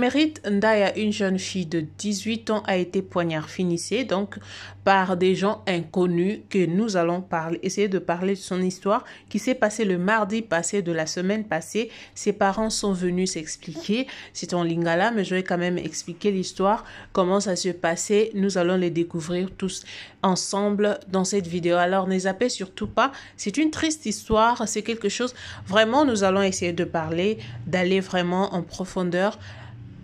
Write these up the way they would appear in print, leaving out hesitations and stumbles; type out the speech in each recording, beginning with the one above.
Marguerite Ndaya, une jeune fille de 18 ans, a été poignardée donc par des gens inconnus que nous allons essayer de parler de son histoire qui s'est passée le mardi passé de la semaine passée. Ses parents sont venus s'expliquer. C'est en lingala, mais je vais quand même expliquer l'histoire, comment ça se passait. Nous allons les découvrir tous ensemble dans cette vidéo. Alors ne zappez surtout pas. C'est une triste histoire. C'est quelque chose, vraiment, nous allons essayer de parler, d'aller vraiment en profondeur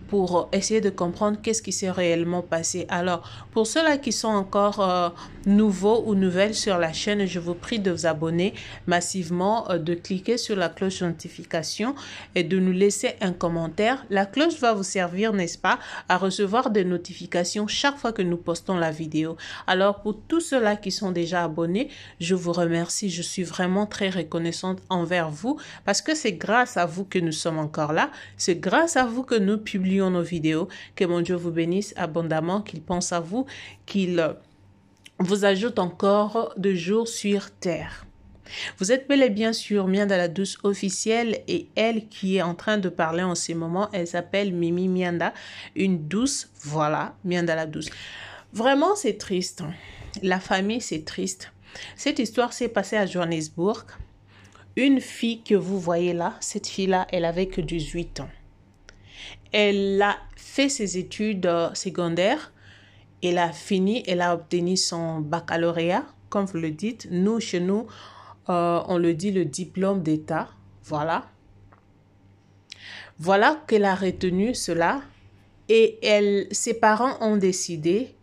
pour essayer de comprendre qu'est-ce qui s'est réellement passé. Alors, pour ceux-là qui sont encore nouveaux ou nouvelles sur la chaîne, je vous prie de vous abonner massivement, de cliquer sur la cloche de notification et de nous laisser un commentaire. La cloche va vous servir, n'est-ce pas, à recevoir des notifications chaque fois que nous postons la vidéo. Alors, pour tous ceux-là qui sont déjà abonnés, je vous remercie. Je suis vraiment très reconnaissante envers vous parce que c'est grâce à vous que nous sommes encore là. C'est grâce à vous que nous publions nos vidéos. Que mon Dieu vous bénisse abondamment, qu'il pense à vous, qu'il vous ajoute encore de jours sur terre. Vous êtes bel et bien sûr Mianda la Douce officielle et elle qui est en train de parler en ce moment, elle s'appelle Mimi Mianda, une douce, voilà, Mianda la Douce. Vraiment, c'est triste. La famille, c'est triste. Cette histoire s'est passée à Johannesburg. Une fille que vous voyez là, cette fille-là, elle avait que 18 ans. Elle a fait ses études secondaires. Elle a fini, elle a obtenu son baccalauréat, comme vous le dites. Nous, chez nous, on le dit le diplôme d'État. Voilà. Voilà qu'elle a retenu cela. Et ses parents ont décidé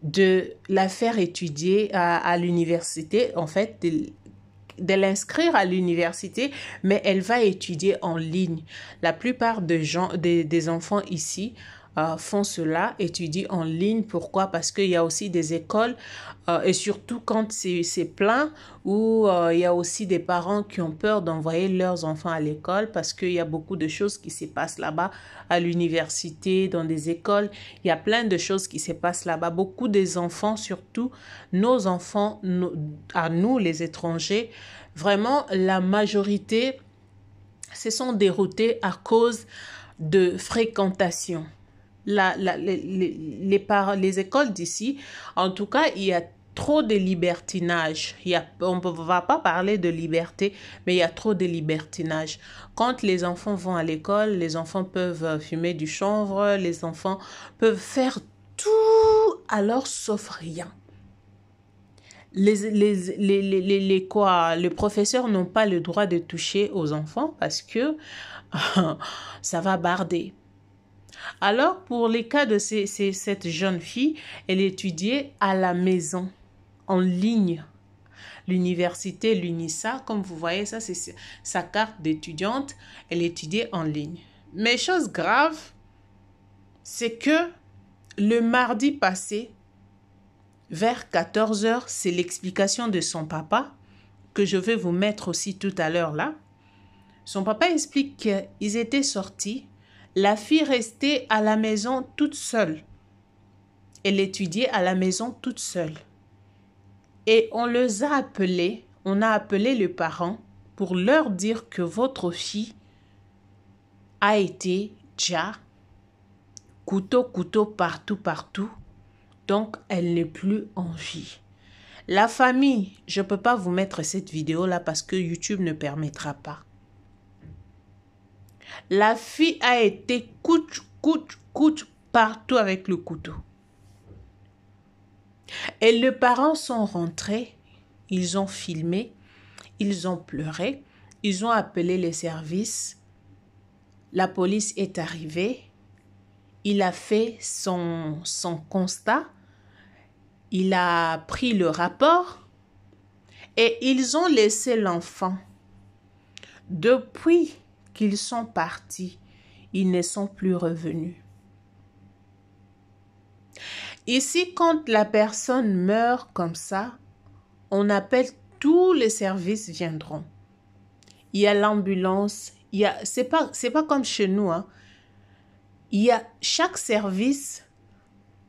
de la faire étudier à l'université, en fait, de l'inscrire à l'université, mais elle va étudier en ligne. La plupart des enfants ici font cela, étudient en ligne. Pourquoi? Parce qu'il y a aussi des écoles, et surtout quand c'est plein, où il y a aussi des parents qui ont peur d'envoyer leurs enfants à l'école parce qu'il y a beaucoup de choses qui se passent là-bas, à l'université, dans des écoles. Il y a plein de choses qui se passent là-bas. Beaucoup des enfants, surtout nos enfants, à nous les étrangers, vraiment la majorité se sont déroutés à cause de fréquentation. Les écoles d'ici, en tout cas, il y a trop de libertinage. On ne va pas parler de liberté, mais il y a trop de libertinage. Quand les enfants vont à l'école, les enfants peuvent fumer du chanvre, les enfants peuvent faire tout, alors sauf rien. Les professeurs n'ont pas le droit de toucher aux enfants parce que ça va barder. Alors, pour les cas de cette jeune fille, elle étudiait à la maison, en ligne. L'université, l'UNISA, comme vous voyez, ça c'est sa carte d'étudiante, elle étudiait en ligne. Mais chose grave, c'est que le mardi passé, vers 14 h, c'est l'explication de son papa, que je vais vous mettre aussi tout à l'heure là. Son papa explique qu'ils étaient sortis. La fille restait à la maison toute seule. Elle étudiait à la maison toute seule. Et on les a appelés, on a appelé les parents pour leur dire que votre fille a été déjà couteau partout. Donc, elle n'est plus en vie. La famille, je ne peux pas vous mettre cette vidéo-là parce que YouTube ne permettra pas. La fille a été coute partout avec le couteau. Et les parents sont rentrés, ils ont filmé, ils ont pleuré, ils ont appelé les services. La police est arrivée, il a fait son constat, il a pris le rapport et ils ont laissé l'enfant. Depuis qu'ils sont partis, ils ne sont plus revenus. Ici, quand la personne meurt comme ça, on appelle tous les services viendront. Il y a l'ambulance, c'est pas comme chez nous, hein. Chaque service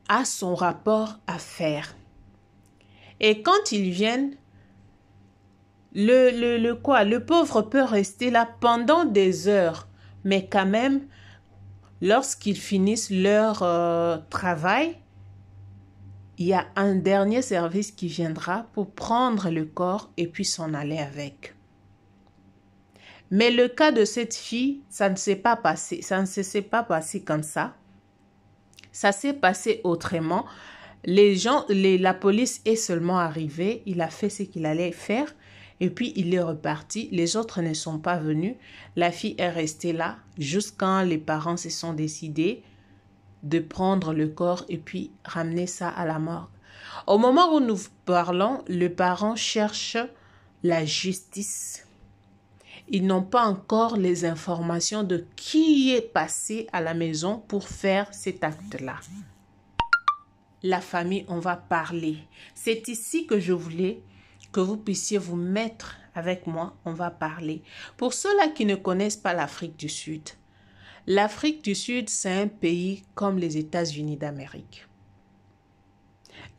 a son rapport à faire. Et quand ils viennent, le pauvre peut rester là pendant des heures, mais quand même, lorsqu'ils finissent leur travail, il y a un dernier service qui viendra pour prendre le corps et puis s'en aller avec. Mais le cas de cette fille, ça ne s'est pas passé. Ça ne s'est pas passé comme ça. Ça s'est passé autrement. La police est seulement arrivée. Il a fait ce qu'il allait faire. Et puis, il est reparti. Les autres ne sont pas venus. La fille est restée là jusqu'à quand les parents se sont décidés de prendre le corps et puis ramener ça à la morgue. Au moment où nous parlons, le parent cherche la justice. Ils n'ont pas encore les informations de qui est passé à la maison pour faire cet acte-là. La famille, on va parler. C'est ici que je voulais que vous puissiez vous mettre avec moi. On va parler. Pour ceux-là qui ne connaissent pas l'Afrique du Sud, l'Afrique du Sud, c'est un pays comme les États-Unis d'Amérique.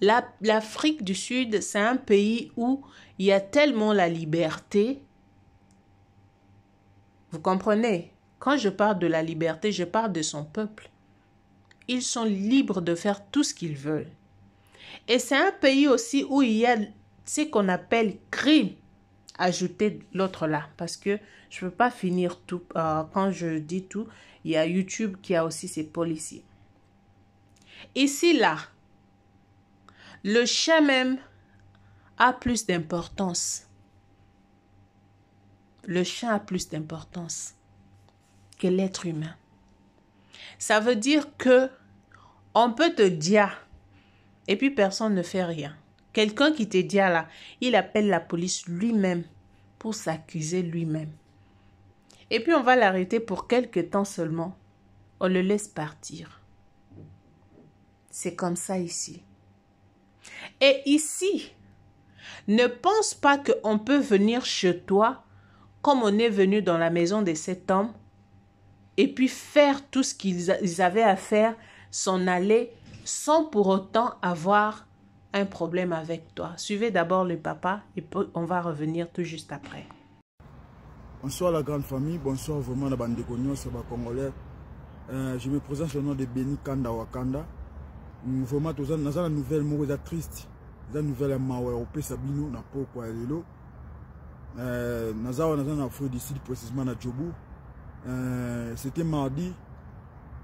L'Afrique du Sud, c'est un pays où il y a tellement la liberté. Vous comprenez? Quand je parle de la liberté, je parle de son peuple. Ils sont libres de faire tout ce qu'ils veulent. Et c'est un pays aussi où il y a ce qu'on appelle crime ajouté de l'autre là. Parce que je ne peux pas finir tout. Quand je dis tout, il y a YouTube qui a aussi ses policiers. Ici, là, le chien même a plus d'importance. Le chien a plus d'importance que l'être humain. Ça veut dire que on peut te dire et puis personne ne fait rien. Quelqu'un qui te dit là, il appelle la police lui-même pour s'accuser lui-même. Et puis on va l'arrêter pour quelque temps seulement. On le laisse partir. C'est comme ça ici. Et ici, ne pense pas qu'on peut venir chez toi comme on est venu dans la maison de cet homme et puis faire tout ce qu'ils avaient à faire, s'en aller sans pour autant avoir un problème avec toi. Suivez d'abord le papa et on va revenir tout juste après. Bonsoir la grande famille, bonsoir vraiment la bande de Cognos, Congolais. Je me présente le nom de Béni Kanda Wakanda. Vraiment, nous avons la nouvelle mauvaise triste. La nouvelle mawa au Sabino, na poko lelo. Nous avons Afrique du Sud, précisément à Djobu. C'était mardi.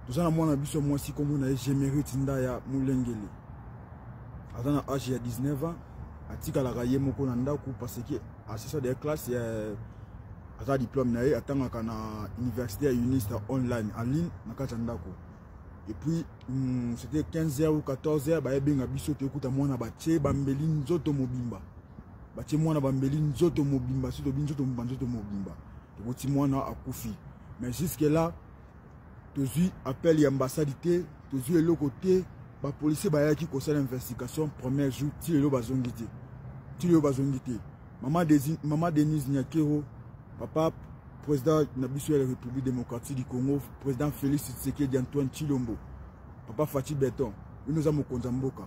Nous avons un bus moi aussi comme on a géméré Tindaya Moulengeli. À l'âge de 19 ans, à Tika la Raye Moko Nandaku parce que à ce des classes, à diplôme nae attend à la université à Unista online en ligne na Kachandako. Et puis c'était 15h ou 14h, bah bien biso te kuta mwana bache bambeli nzoto mobimba. Bache mwana bambeli nzoto mobimba, so to binzoto mobimba. To boti mwana akufi. Mais jusque là, tu appelle l'ambassade, tu es le côté, les policiers qui conseillent l'investigation, premier jour, tu es le bazongité. Tu es le bazongité. Maman Denise Nyakero, papa, président de la République démocratique du Congo, président Félix Tshisekedi Antoine Chilombo, papa Fatih Beton, nous avons Konzamboka.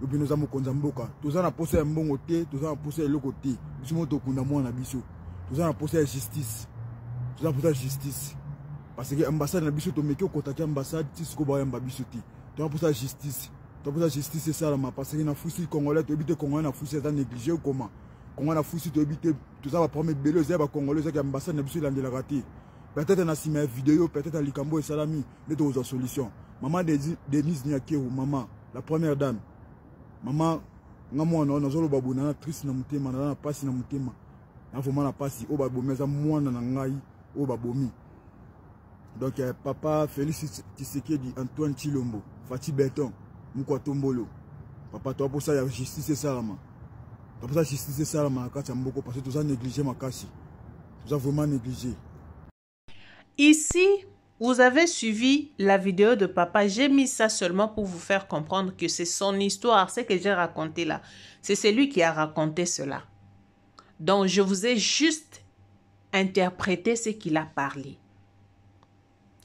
Nous avons Konzamboka. Tous en a posé un bon côté, tous en a posé le côté. Nous avons Tokundamo en abisso. Tous en a posé la justice. Tous en a posé la justice. Parce que l'ambassade n'a pas de contact l'ambassade, si ce qu'on va faire, tu as pour la justice. Tu as pour la justice, c'est ça, parce que les Français congolais, tu habites Congolais, les Français sont négligés ou comment? Comment les Français, tu habites, tout ça va prendre des les Congolais, qui l'ambassade n'a pas de la rater. Peut-être dans une vidéo, peut-être à Likambo et Salami, les deux solutions. Maman Denise Nyakero, maman, la première dame. Maman, on a un babou, on a triste na mutema, on a pas si na mutema. On a vraiment pas si, on va bomber ça, moi, on a ngai, on va bomber. Donc, papa Félix Tshisekedi Antoine Chilombo, Fatih Beton, Moukwa Tombolo. Papa, toi pour ça, il y a justice et ça, toi pour ça, justice et ça, parce que tu as négligé ma casse. Tu as vraiment négligé. Ici, vous avez suivi la vidéo de papa. J'ai mis ça seulement pour vous faire comprendre que c'est son histoire, ce que j'ai raconté là. C'est celui qui a raconté cela. Donc, je vous ai juste interprété ce qu'il a parlé.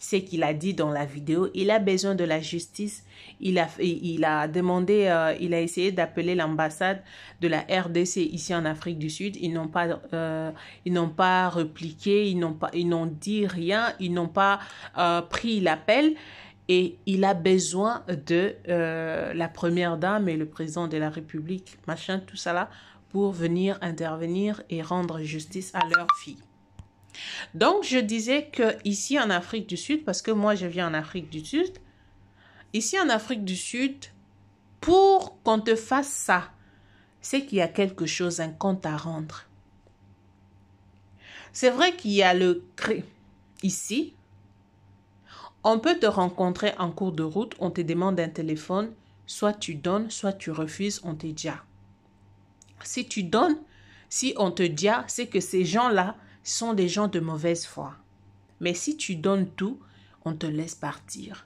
ce qu'il a dit dans la vidéo. Il a besoin de la justice. Il a demandé, il a essayé d'appeler l'ambassade de la RDC ici en Afrique du Sud. Ils n'ont pas répliqué, ils n'ont dit rien, ils n'ont pas pris l'appel. Et il a besoin de la première dame et le président de la République, machin, tout ça là, pour venir intervenir et rendre justice à leur fille. Donc, je disais que ici en Afrique du Sud, parce que moi je viens en Afrique du Sud, ici en Afrique du Sud, pour qu'on te fasse ça, c'est qu'il y a quelque chose, un compte à rendre. C'est vrai qu'il y a le cré ici. On peut te rencontrer en cours de route, on te demande un téléphone, soit tu donnes, soit tu refuses, on te dit. Si tu donnes, si on te dit, c'est que ces gens-là sont des gens de mauvaise foi. Mais si tu donnes tout, on te laisse partir.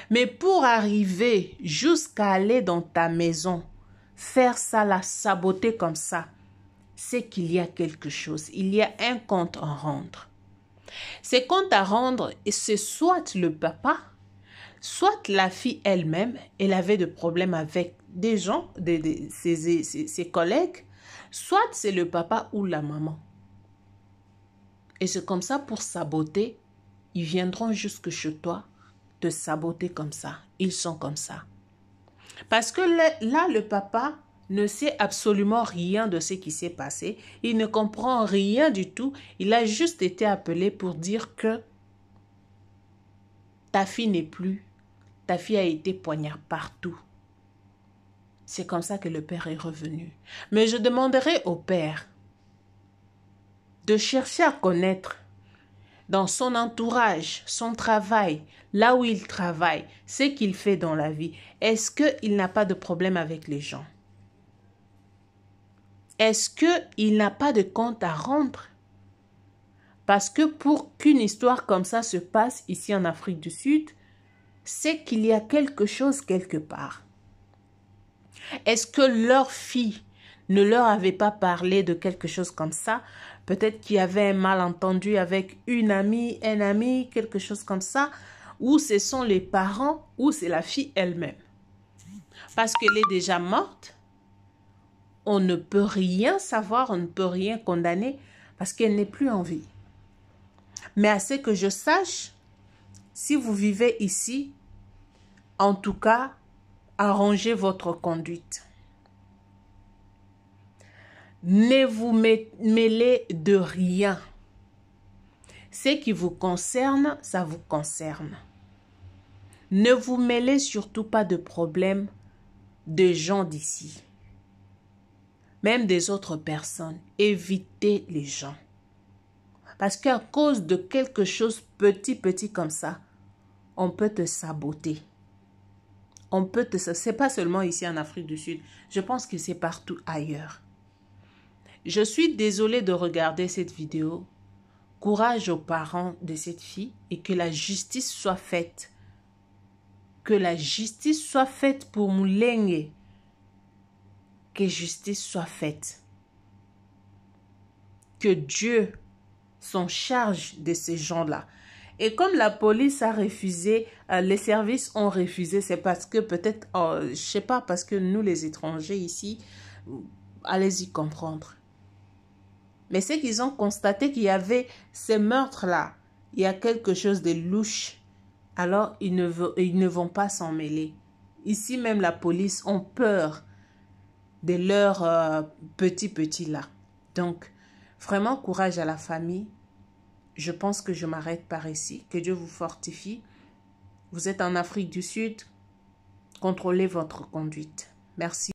Mais pour arriver jusqu'à aller dans ta maison, faire ça, la saboter comme ça, c'est qu'il y a quelque chose. Il y a un compte à rendre. Ces comptes à rendre, c'est soit le papa, soit la fille elle-même, elle avait des problèmes avec des gens, ses collègues, soit c'est le papa ou la maman. Et c'est comme ça, pour saboter, ils viendront jusque chez toi te saboter comme ça. Ils sont comme ça. Parce que là, le papa ne sait absolument rien de ce qui s'est passé. Il ne comprend rien du tout. Il a juste été appelé pour dire que ta fille n'est plus. Ta fille a été poignardée partout. C'est comme ça que le père est revenu. Mais je demanderai au père de chercher à connaître dans son entourage, son travail, là où il travaille, ce qu'il fait dans la vie. Est-ce qu'il n'a pas de problème avec les gens? Est-ce qu'il n'a pas de compte à rendre? Parce que pour qu'une histoire comme ça se passe ici en Afrique du Sud, c'est qu'il y a quelque chose quelque part. Est-ce que leur fille ne leur avait pas parlé de quelque chose comme ça? Peut-être qu'il y avait un malentendu avec une amie, un ami, quelque chose comme ça, ou ce sont les parents, ou c'est la fille elle-même. Parce qu'elle est déjà morte, on ne peut rien savoir, on ne peut rien condamner, parce qu'elle n'est plus en vie. Mais à ce que je sache, si vous vivez ici, en tout cas, arrangez votre conduite. Ne vous mêlez de rien. Ce qui vous concerne, ça vous concerne. Ne vous mêlez surtout pas de problèmes de gens d'ici. Même des autres personnes. Évitez les gens. Parce qu'à cause de quelque chose petit comme ça, on peut te saboter. C'est pas seulement ici en Afrique du Sud. Je pense que c'est partout ailleurs. Je suis désolée de regarder cette vidéo. Courage aux parents de cette fille et que la justice soit faite. Que la justice soit faite pour Mulenge. Que justice soit faite. Que Dieu s'en charge de ces gens-là. Et comme la police a refusé, les services ont refusé, c'est parce que peut-être, je sais pas, parce que nous les étrangers ici, allez-y comprendre. Mais c'est qu'ils ont constaté qu'il y avait ces meurtres-là. Il y a quelque chose de louche. Alors, ils ne vont pas s'en mêler. Ici, même la police ont peur de leurs petits là. Donc, vraiment, courage à la famille. Je pense que je m'arrête par ici. Que Dieu vous fortifie. Vous êtes en Afrique du Sud. Contrôlez votre conduite. Merci.